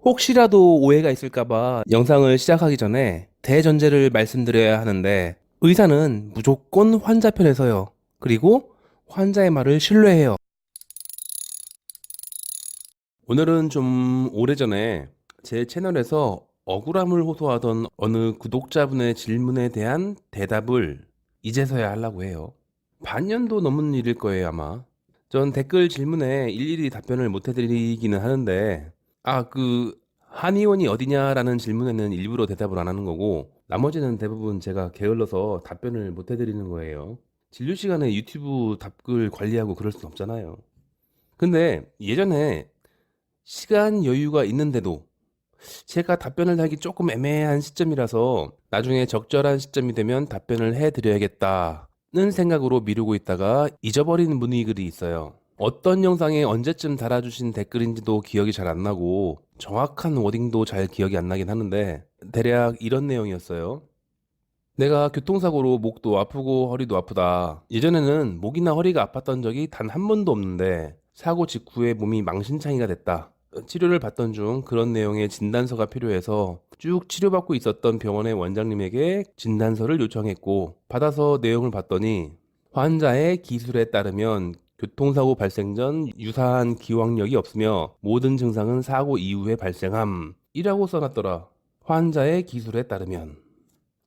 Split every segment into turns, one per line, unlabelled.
혹시라도 오해가 있을까봐 영상을 시작하기 전에 대전제를 말씀드려야 하는데, 의사는 무조건 환자 편에 서요. 그리고 환자의 말을 신뢰해요. 오늘은 좀 오래전에 제 채널에서 억울함을 호소하던 어느 구독자분의 질문에 대한 대답을 이제서야 하려고 해요. 반년도 넘은 일일 거예요, 아마. 전 댓글 질문에 일일이 답변을 못 해드리기는 하는데, 한의원이 어디냐라는 질문에는 일부러 대답을 안 하는 거고, 나머지는 대부분 제가 게을러서 답변을 못 해드리는 거예요. 진료 시간에 유튜브 답글 관리하고 그럴 순 없잖아요. 근데 예전에 시간 여유가 있는데도 제가 답변을 하기 조금 애매한 시점이라서 나중에 적절한 시점이 되면 답변을 해드려야겠다는 생각으로 미루고 있다가 잊어버린 문의글이 있어요. 어떤 영상에 언제쯤 달아주신 댓글인지도 기억이 잘 안 나고 정확한 워딩도 잘 기억이 안 나긴 하는데, 대략 이런 내용이었어요. 내가 교통사고로 목도 아프고 허리도 아프다. 예전에는 목이나 허리가 아팠던 적이 단 한 번도 없는데 사고 직후에 몸이 망신창이가 됐다. 치료를 받던 중 그런 내용의 진단서가 필요해서 쭉 치료받고 있었던 병원의 원장님에게 진단서를 요청했고, 받아서 내용을 봤더니 환자의 기술에 따르면 교통사고 발생 전 유사한 기왕력이 없으며 모든 증상은 사고 이후에 발생함 이라고 써놨더라. 환자의 기술에 따르면.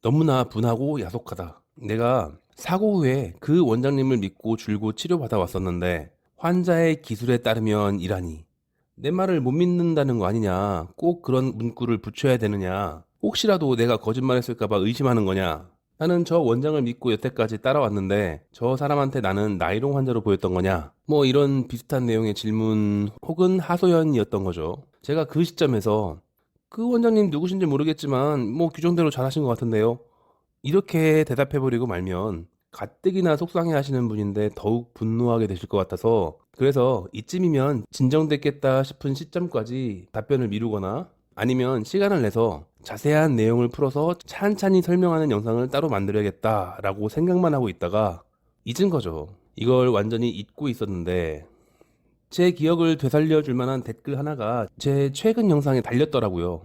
너무나 분하고 야속하다. 내가 사고 후에 그 원장님을 믿고 줄곧 치료받아 왔었는데 환자의 기술에 따르면 이라니. 내 말을 못 믿는다는 거 아니냐? 꼭 그런 문구를 붙여야 되느냐? 혹시라도 내가 거짓말했을까봐 의심하는 거냐? 나는 저 원장을 믿고 여태까지 따라왔는데 저 사람한테 나는 나이롱 환자로 보였던 거냐? 뭐 이런 비슷한 내용의 질문 혹은 하소연이었던 거죠. 제가 그 시점에서 그 원장님 누구신지 모르겠지만 뭐 규정대로 잘하신 것 같은데요, 이렇게 대답해버리고 말면 가뜩이나 속상해 하시는 분인데 더욱 분노하게 되실 것 같아서, 그래서 이쯤이면 진정됐겠다 싶은 시점까지 답변을 미루거나 아니면 시간을 내서 자세한 내용을 풀어서 찬찬히 설명하는 영상을 따로 만들어야겠다라고 생각만 하고 있다가 잊은 거죠. 이걸 완전히 잊고 있었는데 제 기억을 되살려 줄 만한 댓글 하나가 제 최근 영상에 달렸더라고요.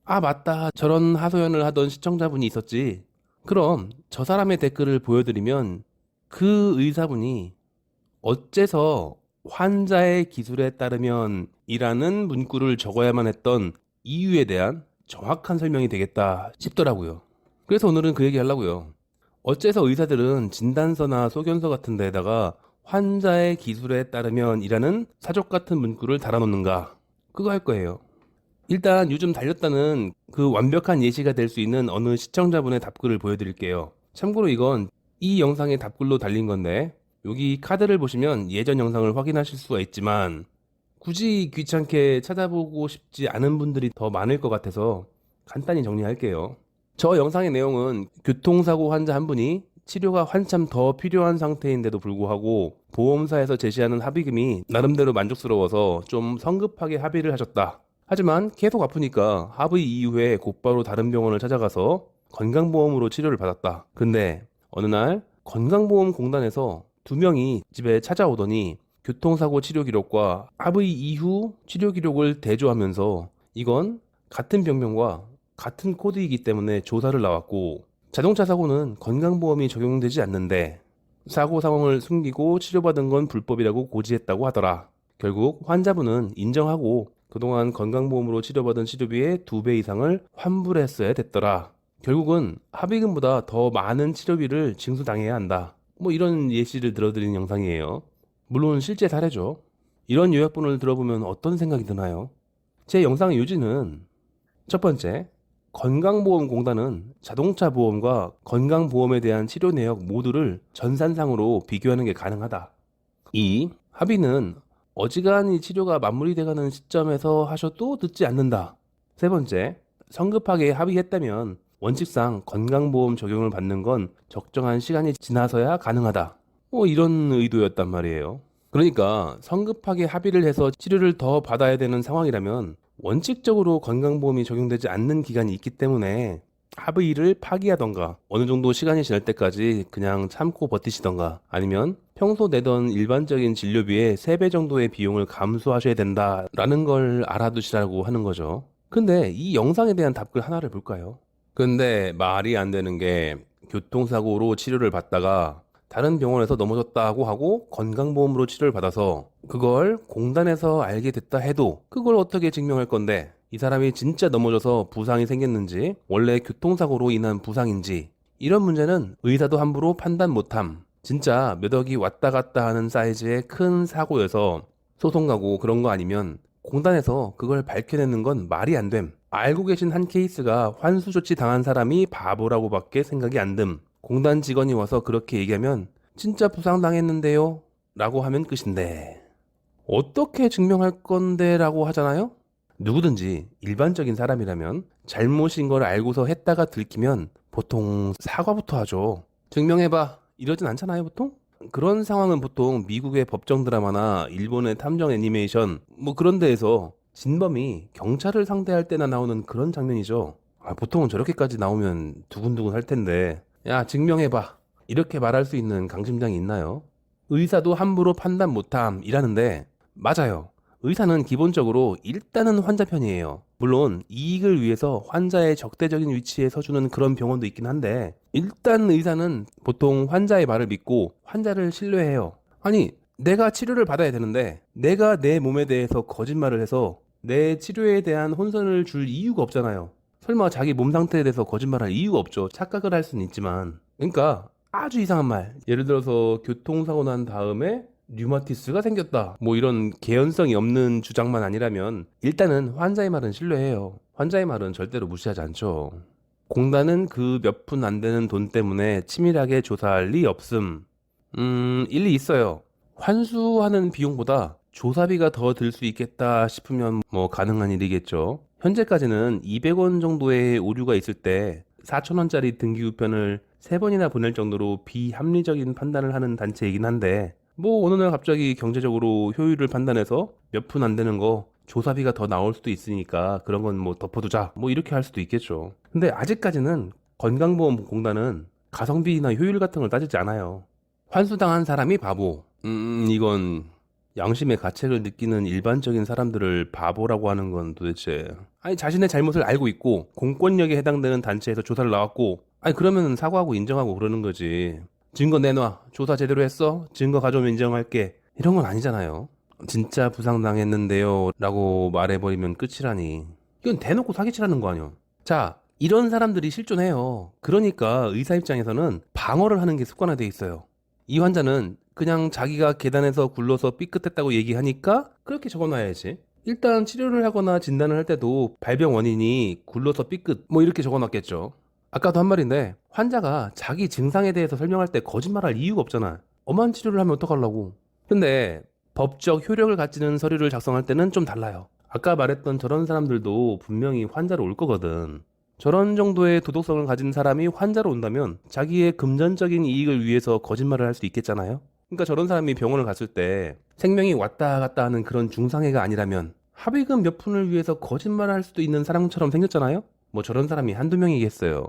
아, 맞다. 저런 하소연을 하던 시청자분이 있었지. 그럼 저 사람의 댓글을 보여드리면 그 의사분이 어째서 환자의 기술에 따르면 이라는 문구를 적어야만 했던 이유에 대한 정확한 설명이 되겠다 싶더라고요. 그래서 오늘은 그 얘기 하려고요. 어째서 의사들은 진단서나 소견서 같은 데다가 환자의 기술에 따르면 이라는 사족 같은 문구를 달아놓는가? 그거 할 거예요. 일단 요즘 달렸다는 그 완벽한 예시가 될 수 있는 어느 시청자분의 답글을 보여드릴게요. 참고로 이건 이 영상의 답글로 달린 건데, 여기 카드를 보시면 예전 영상을 확인하실 수가 있지만 굳이 귀찮게 찾아보고 싶지 않은 분들이 더 많을 것 같아서 간단히 정리할게요. 저 영상의 내용은 교통사고 환자 한 분이 치료가 한참 더 필요한 상태인데도 불구하고 보험사에서 제시하는 합의금이 나름대로 만족스러워서 좀 성급하게 합의를 하셨다. 하지만 계속 아프니까 합의 이후에 곧바로 다른 병원을 찾아가서 건강보험으로 치료를 받았다. 근데 어느 날 건강보험공단에서 두 명이 집에 찾아오더니 교통사고 치료 기록과 합의 이후 치료 기록을 대조하면서 이건 같은 병명과 같은 코드이기 때문에 조사를 나왔고, 자동차 사고는 건강보험이 적용되지 않는데 사고 상황을 숨기고 치료받은 건 불법이라고 고지했다고 하더라. 결국 환자분은 인정하고 그동안 건강보험으로 치료받은 치료비의 2배 이상을 환불했어야 됐더라. 결국은 합의금보다 더 많은 치료비를 징수당해야 한다. 뭐 이런 예시를 들어드리는 영상이에요. 물론 실제 사례죠. 이런 요약본을 들어보면 어떤 생각이 드나요? 제 영상의 요지는, 첫 번째, 건강보험공단은 자동차 보험과 건강보험에 대한 치료 내역 모두를 전산상으로 비교하는 게 가능하다. 2. 합의는 어지간히 치료가 마무리돼가는 시점에서 하셔도 늦지 않는다. 세 번째, 성급하게 합의했다면 원칙상 건강보험 적용을 받는 건 적정한 시간이 지나서야 가능하다. 뭐 이런 의도였단 말이에요. 그러니까 성급하게 합의를 해서 치료를 더 받아야 되는 상황이라면 원칙적으로 건강보험이 적용되지 않는 기간이 있기 때문에 합의를 파기하던가 어느 정도 시간이 지날 때까지 그냥 참고 버티시던가 아니면 평소 내던 일반적인 진료비의 3배 정도의 비용을 감수하셔야 된다라는 걸 알아두시라고 하는 거죠. 근데 이 영상에 대한 답글 하나를 볼까요? 근데 말이 안 되는 게 교통사고로 치료를 받다가 다른 병원에서 넘어졌다고 하고 건강보험으로 치료를 받아서 그걸 공단에서 알게 됐다 해도 그걸 어떻게 증명할 건데 이 사람이 진짜 넘어져서 부상이 생겼는지 원래 교통사고로 인한 부상인지 이런 문제는 의사도 함부로 판단 못함. 진짜 몇 억이 왔다 갔다 하는 사이즈의 큰 사고여서 소송 가고 그런 거 아니면 공단에서 그걸 밝혀내는 건 말이 안 됨. 알고 계신 한 케이스가 환수 조치 당한 사람이 바보라고밖에 생각이 안 듦. 공단 직원이 와서 그렇게 얘기하면 진짜 부상 당했는데요? 라고 하면 끝인데 어떻게 증명할 건데 라고 하잖아요? 누구든지 일반적인 사람이라면 잘못인 걸 알고서 했다가 들키면 보통 사과부터 하죠. 증명해봐. 이러진 않잖아요, 보통? 그런 상황은 보통 미국의 법정 드라마나 일본의 탐정 애니메이션 뭐 그런 데에서 진범이 경찰을 상대할 때나 나오는 그런 장면이죠. 보통은 저렇게까지 나오면 두근두근 할 텐데 야, 증명해봐. 이렇게 말할 수 있는 강심장이 있나요? 의사도 함부로 판단 못함 이라는데 맞아요. 의사는 기본적으로 일단은 환자 편이에요. 물론 이익을 위해서 환자의 적대적인 위치에 서주는 그런 병원도 있긴 한데 일단 의사는 보통 환자의 말을 믿고 환자를 신뢰해요. 아니, 내가 치료를 받아야 되는데 내가 내 몸에 대해서 거짓말을 해서 내 치료에 대한 혼선을 줄 이유가 없잖아요. 설마 자기 몸 상태에 대해서 거짓말할 이유가 없죠. 착각을 할 수는 있지만. 그러니까 아주 이상한 말. 예를 들어서 교통사고 난 다음에 류마티스가 생겼다. 뭐 이런 개연성이 없는 주장만 아니라면 일단은 환자의 말은 신뢰해요. 환자의 말은 절대로 무시하지 않죠. 공단은 그 몇 푼 안 되는 돈 때문에 치밀하게 조사할 리 없음. 일리 있어요. 환수하는 비용보다 조사비가 더 들 수 있겠다 싶으면 뭐 가능한 일이겠죠. 현재까지는 200원 정도의 오류가 있을 때 4,000원짜리 등기우편을 3번이나 보낼 정도로 비합리적인 판단을 하는 단체이긴 한데 뭐 어느 날 갑자기 경제적으로 효율을 판단해서 몇 푼 안 되는 거 조사비가 더 나올 수도 있으니까 그런 건 뭐 덮어두자 뭐 이렇게 할 수도 있겠죠. 근데 아직까지는 건강보험공단은 가성비나 효율 같은 걸 따지지 않아요. 환수당한 사람이 바보. 이건 양심의 가책을 느끼는 일반적인 사람들을 바보라고 하는 건 도대체 아니 자신의 잘못을 알고 있고 공권력에 해당되는 단체에서 조사를 나왔고 아니 그러면 사과하고 인정하고 그러는 거지. 증거 내놔. 조사 제대로 했어? 증거 가져오면 인정할게. 이런 건 아니잖아요. 진짜 부상당했는데요 라고 말해버리면 끝이라니. 이건 대놓고 사기치라는 거 아니야. 자, 이런 사람들이 실존해요. 그러니까 의사 입장에서는 방어를 하는 게 습관화돼 있어요. 이 환자는 그냥 자기가 계단에서 굴러서 삐끗했다고 얘기하니까 그렇게 적어놔야지. 일단 치료를 하거나 진단을 할 때도 발병 원인이 굴러서 삐끗 뭐 이렇게 적어놨겠죠. 아까도 한 말인데 환자가 자기 증상에 대해서 설명할 때 거짓말할 이유가 없잖아. 엄한 치료를 하면 어떡하려고. 근데 법적 효력을 가지는 서류를 작성할 때는 좀 달라요. 아까 말했던 저런 사람들도 분명히 환자로 올 거거든. 저런 정도의 도덕성을 가진 사람이 환자로 온다면 자기의 금전적인 이익을 위해서 거짓말을 할 수 있겠잖아요. 그러니까 저런 사람이 병원을 갔을 때 생명이 왔다 갔다 하는 그런 중상해가 아니라면 합의금 몇 푼을 위해서 거짓말을 할 수도 있는 사람처럼 생겼잖아요. 뭐 저런 사람이 한두 명이겠어요.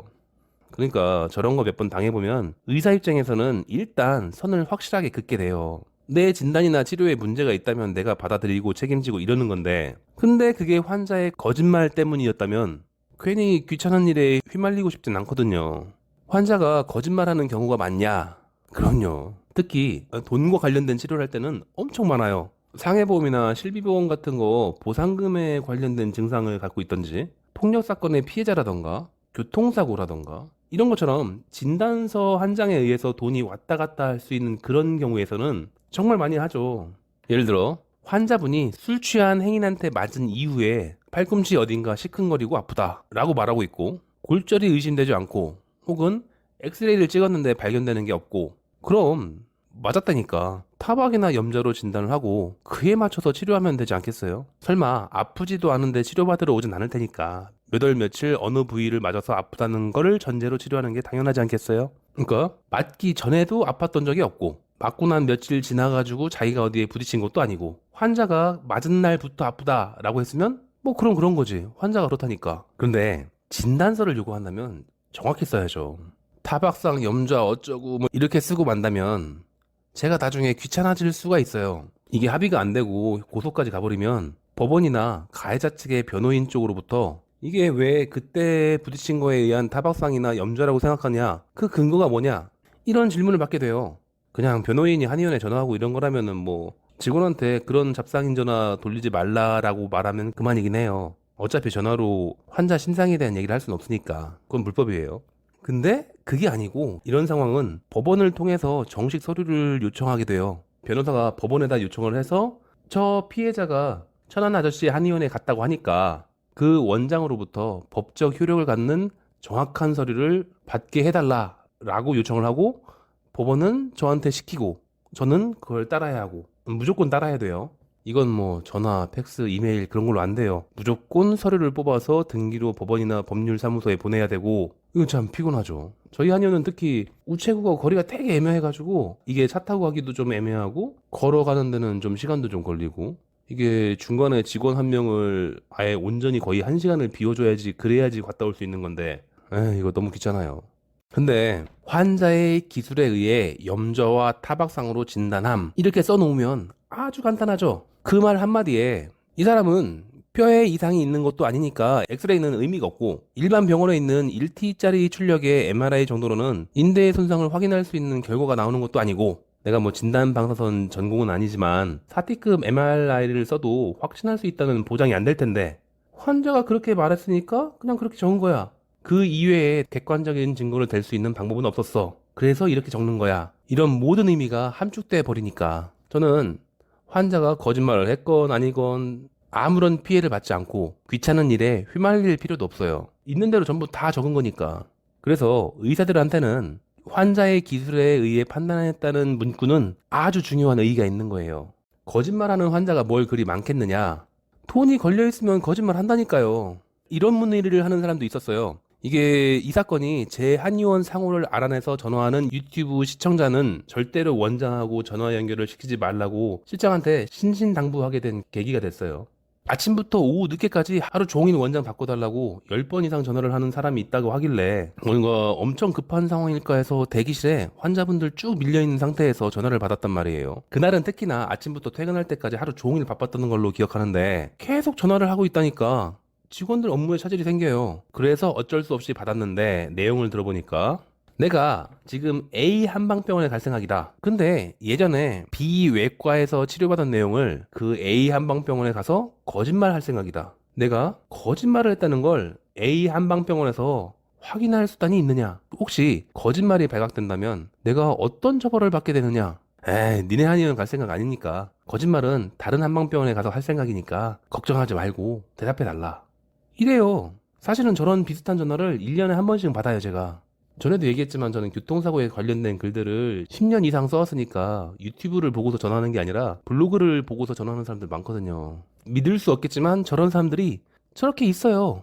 그러니까 저런 거 몇 번 당해보면 의사 입장에서는 일단 선을 확실하게 긋게 돼요. 내 진단이나 치료에 문제가 있다면 내가 받아들이고 책임지고 이러는 건데 근데 그게 환자의 거짓말 때문이었다면 괜히 귀찮은 일에 휘말리고 싶진 않거든요. 환자가 거짓말하는 경우가 많냐? 그럼요. 특히 돈과 관련된 치료를 할 때는 엄청 많아요. 상해보험이나 실비보험 같은 거 보상금에 관련된 증상을 갖고 있던지 폭력 사건의 피해자라던가 교통사고라던가 이런 것처럼 진단서 한 장에 의해서 돈이 왔다 갔다 할 수 있는 그런 경우에서는 정말 많이 하죠. 예를 들어 환자분이 술 취한 행인한테 맞은 이후에 팔꿈치 어딘가 시큰거리고 아프다 라고 말하고 있고 골절이 의심되지 않고 혹은 엑스레이를 찍었는데 발견되는 게 없고 그럼 맞았다니까 타박이나 염좌로 진단을 하고 그에 맞춰서 치료하면 되지 않겠어요? 설마 아프지도 않은데 치료받으러 오진 않을 테니까 몇 월 며칠 어느 부위를 맞아서 아프다는 거를 전제로 치료하는 게 당연하지 않겠어요? 그러니까 맞기 전에도 아팠던 적이 없고 맞고 난 며칠 지나가지고 자기가 어디에 부딪힌 것도 아니고 환자가 맞은 날부터 아프다라고 했으면 뭐 그럼 그런 거지. 환자가 그렇다니까. 그런데 진단서를 요구한다면 정확히 써야죠. 타박상 염좌 어쩌고 뭐 이렇게 쓰고 만다면 제가 나중에 귀찮아질 수가 있어요. 이게 합의가 안 되고 고소까지 가버리면 법원이나 가해자 측의 변호인 쪽으로부터 이게 왜 그때 부딪힌 거에 의한 타박상이나 염좌라고 생각하냐? 그 근거가 뭐냐? 이런 질문을 받게 돼요. 그냥 변호인이 한의원에 전화하고 이런 거라면은 뭐 직원한테 그런 잡상인 전화 돌리지 말라라고 말하면 그만이긴 해요. 어차피 전화로 환자 신상에 대한 얘기를 할 수는 없으니까 그건 불법이에요. 근데 그게 아니고 이런 상황은 법원을 통해서 정식 서류를 요청하게 돼요. 변호사가 법원에다 요청을 해서 저 피해자가 천안 아저씨 한의원에 갔다고 하니까 그 원장으로부터 법적 효력을 갖는 정확한 서류를 받게 해달라라고 요청을 하고 법원은 저한테 시키고 저는 그걸 따라야 하고 무조건 따라야 돼요. 이건 뭐 전화, 팩스, 이메일 그런 걸로 안 돼요. 무조건 서류를 뽑아서 등기로 법원이나 법률사무소에 보내야 되고 이거 참 피곤하죠. 저희 한의원은 특히 우체국하고 거리가 되게 애매해가지고 이게 차 타고 가기도 좀 애매하고 걸어가는 데는 좀 시간도 좀 걸리고 이게 중간에 직원 한 명을 아예 온전히 거의 한 시간을 비워줘야지 그래야지 갔다 올 수 있는 건데 이거 너무 귀찮아요. 근데 환자의 기술에 의해 염좌와 타박상으로 진단함 이렇게 써놓으면 아주 간단하죠. 그 말 한마디에 이 사람은 뼈에 이상이 있는 것도 아니니까 엑스레이는 의미가 없고 일반 병원에 있는 1T짜리 출력의 MRI 정도로는 인대의 손상을 확인할 수 있는 결과가 나오는 것도 아니고 내가 뭐 진단 방사선 전공은 아니지만 4T급 MRI를 써도 확신할 수 있다는 보장이 안 될 텐데 환자가 그렇게 말했으니까 그냥 그렇게 적은 거야. 그 이외에 객관적인 증거를 댈 수 있는 방법은 없었어. 그래서 이렇게 적는 거야. 이런 모든 의미가 함축돼 버리니까 저는 환자가 거짓말을 했건 아니건 아무런 피해를 받지 않고 귀찮은 일에 휘말릴 필요도 없어요. 있는 대로 전부 다 적은 거니까. 그래서 의사들한테는 환자의 기술에 의해 판단했다는 문구는 아주 중요한 의의가 있는 거예요. 거짓말하는 환자가 뭘 그리 많겠느냐? 돈이 걸려있으면 거짓말 한다니까요. 이런 문의를 하는 사람도 있었어요. 이게 이 사건이 제 한의원 상호를 알아내서 전화하는 유튜브 시청자는 절대로 원장하고 전화 연결을 시키지 말라고 실장한테 신신당부하게 된 계기가 됐어요. 아침부터 오후 늦게까지 하루 종일 원장 바꿔달라고 10번 이상 전화를 하는 사람이 있다고 하길래 뭔가 엄청 급한 상황일까 해서 대기실에 환자분들 쭉 밀려있는 상태에서 전화를 받았단 말이에요. 그날은 특히나 아침부터 퇴근할 때까지 하루 종일 바빴던 걸로 기억하는데 계속 전화를 하고 있다니까 직원들 업무에 차질이 생겨요. 그래서 어쩔 수 없이 받았는데 내용을 들어보니까 내가 지금 A 한방병원에 갈 생각이다. 근데 예전에 B 외과에서 치료받은 내용을 그 A 한방병원에 가서 거짓말 할 생각이다. 내가 거짓말을 했다는 걸 A 한방병원에서 확인할 수단이 있느냐? 혹시 거짓말이 발각된다면 내가 어떤 처벌을 받게 되느냐? 니네 한의원 갈 생각 아니니까. 거짓말은 다른 한방병원에 가서 할 생각이니까 걱정하지 말고 대답해달라. 이래요. 사실은 저런 비슷한 전화를 1년에 한 번씩은 받아요, 제가. 전에도 얘기했지만 저는 교통사고에 관련된 글들을 10년 이상 써왔으니까 유튜브를 보고서 전화하는 게 아니라 블로그를 보고서 전화하는 사람들 많거든요. 믿을 수 없겠지만 저런 사람들이 저렇게 있어요.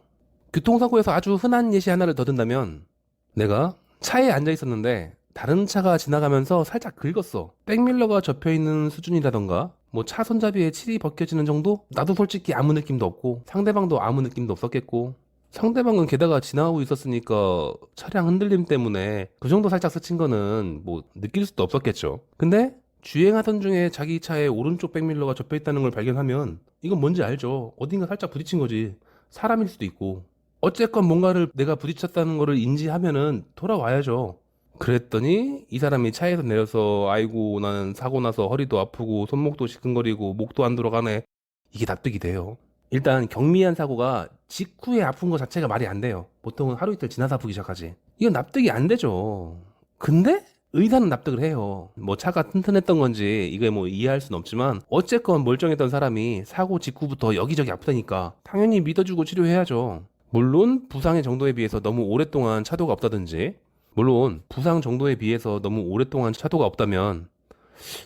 교통사고에서 아주 흔한 예시 하나를 더 든다면 내가 차에 앉아 있었는데 다른 차가 지나가면서 살짝 긁었어. 백밀러가 접혀있는 수준이라던가 뭐 차 손잡이에 칠이 벗겨지는 정도? 나도 솔직히 아무 느낌도 없고 상대방도 아무 느낌도 없었겠고 상대방은 게다가 지나가고 있었으니까 차량 흔들림 때문에 그 정도 살짝 스친 거는 뭐 느낄 수도 없었겠죠. 근데 주행하던 중에 자기 차에 오른쪽 백밀러가 접혀있다는 걸 발견하면 이건 뭔지 알죠. 어딘가 살짝 부딪힌 거지. 사람일 수도 있고 어쨌건 뭔가를 내가 부딪혔다는 거를 인지하면은 돌아와야죠. 그랬더니 이 사람이 차에서 내려서 아이고 나는 사고 나서 허리도 아프고 손목도 시큰거리고 목도 안 돌아가네. 이게 납득이 돼요. 일단 경미한 사고가 직후에 아픈 거 자체가 말이 안 돼요. 보통은 하루 이틀 지나서 아프기 시작하지. 이건 납득이 안 되죠. 근데 의사는 납득을 해요. 뭐 차가 튼튼했던 건지 이게 뭐 이해할 수는 없지만 어쨌건 멀쩡했던 사람이 사고 직후부터 여기저기 아프다니까 당연히 믿어주고 치료해야죠. 물론 부상의 정도에 비해서 너무 오랫동안 차도가 없다든지 물론 부상 정도에 비해서 너무 오랫동안 차도가 없다면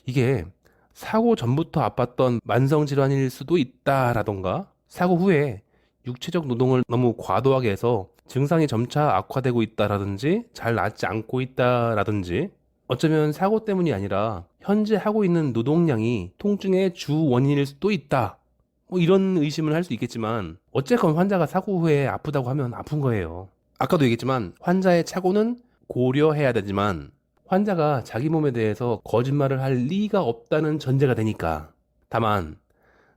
이게 사고 전부터 아팠던 만성질환일 수도 있다라던가 사고 후에 육체적 노동을 너무 과도하게 해서 증상이 점차 악화되고 있다라든지 잘 낫지 않고 있다라든지 어쩌면 사고 때문이 아니라 현재 하고 있는 노동량이 통증의 주 원인일 수도 있다. 뭐 이런 의심을 할 수 있겠지만 어쨌건 환자가 사고 후에 아프다고 하면 아픈 거예요. 아까도 얘기했지만 환자의 착오는 고려해야 되지만 환자가 자기 몸에 대해서 거짓말을 할 리가 없다는 전제가 되니까. 다만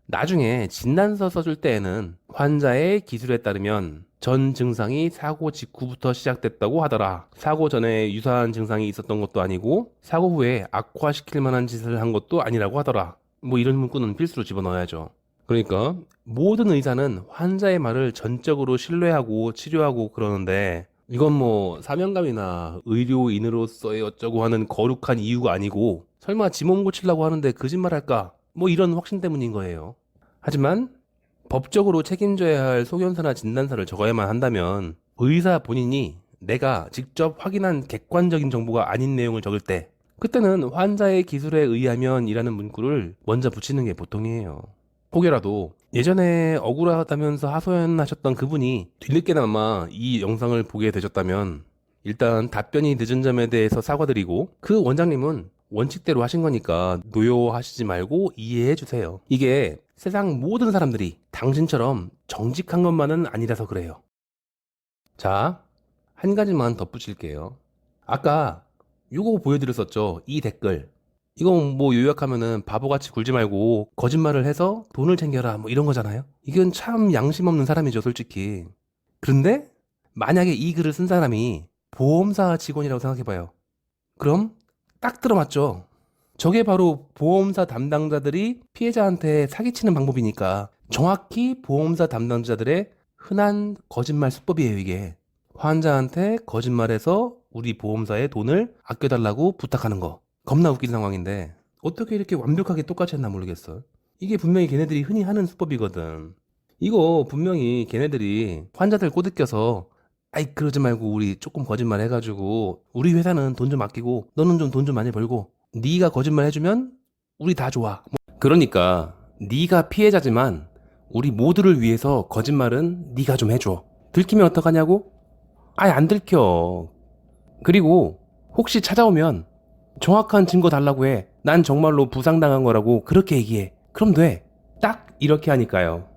나중에 진단서 써줄 때에는 환자의 기술에 따르면 전 증상이 사고 직후부터 시작됐다고 하더라. 사고 전에 유사한 증상이 있었던 것도 아니고 사고 후에 악화시킬 만한 짓을 한 것도 아니라고 하더라. 뭐 이런 문구는 필수로 집어넣어야죠. 그러니까 모든 의사는 환자의 말을 전적으로 신뢰하고 치료하고 그러는데, 이건 뭐 사명감이나 의료인으로서의 어쩌고 하는 거룩한 이유가 아니고 설마 지 몸 고치려고 하는데 거짓말할까? 뭐 이런 확신 때문인 거예요. 하지만 법적으로 책임져야 할 소견서나 진단서를 적어야만 한다면 의사 본인이 내가 직접 확인한 객관적인 정보가 아닌 내용을 적을 때, 그때는 환자의 기술에 의하면 이라는 문구를 먼저 붙이는 게 보통이에요. 혹여라도 예전에 억울하다면서 하소연하셨던 그분이 뒤늦게나마 이 영상을 보게 되셨다면 일단 답변이 늦은 점에 대해서 사과드리고, 그 원장님은 원칙대로 하신 거니까 노여워하시지 말고 이해해 주세요. 이게 세상 모든 사람들이 당신처럼 정직한 것만은 아니라서 그래요. 자, 한 가지만 덧붙일게요. 아까 요거 보여드렸었죠? 이 댓글. 이거 뭐 요약하면은 바보같이 굴지 말고 거짓말을 해서 돈을 챙겨라 뭐 이런 거잖아요. 이건 참 양심 없는 사람이죠, 솔직히. 그런데 만약에 이 글을 쓴 사람이 보험사 직원이라고 생각해봐요. 그럼 딱 들어맞죠. 저게 바로 보험사 담당자들이 피해자한테 사기치는 방법이니까 정확히 보험사 담당자들의 흔한 거짓말 수법이에요, 이게. 환자한테 거짓말해서 우리 보험사에 돈을 아껴달라고 부탁하는 거. 겁나 웃긴 상황인데 어떻게 이렇게 완벽하게 똑같이 했나 모르겠어. 이게 분명히 걔네들이 흔히 하는 수법이거든. 이거 분명히 걔네들이 환자들 꼬드겨서 아이 그러지 말고 우리 조금 거짓말 해가지고 우리 회사는 돈 좀 아끼고 너는 좀 돈 좀 많이 벌고 네가 거짓말 해주면 우리 다 좋아. 그러니까 네가 피해자지만 우리 모두를 위해서 거짓말은 네가 좀 해줘. 들키면 어떡하냐고? 아예 안 들켜. 그리고 혹시 찾아오면 정확한 증거 달라고 해. 난 정말로 부상당한 거라고 그렇게 얘기해. 그럼 돼. 딱 이렇게 하니까요.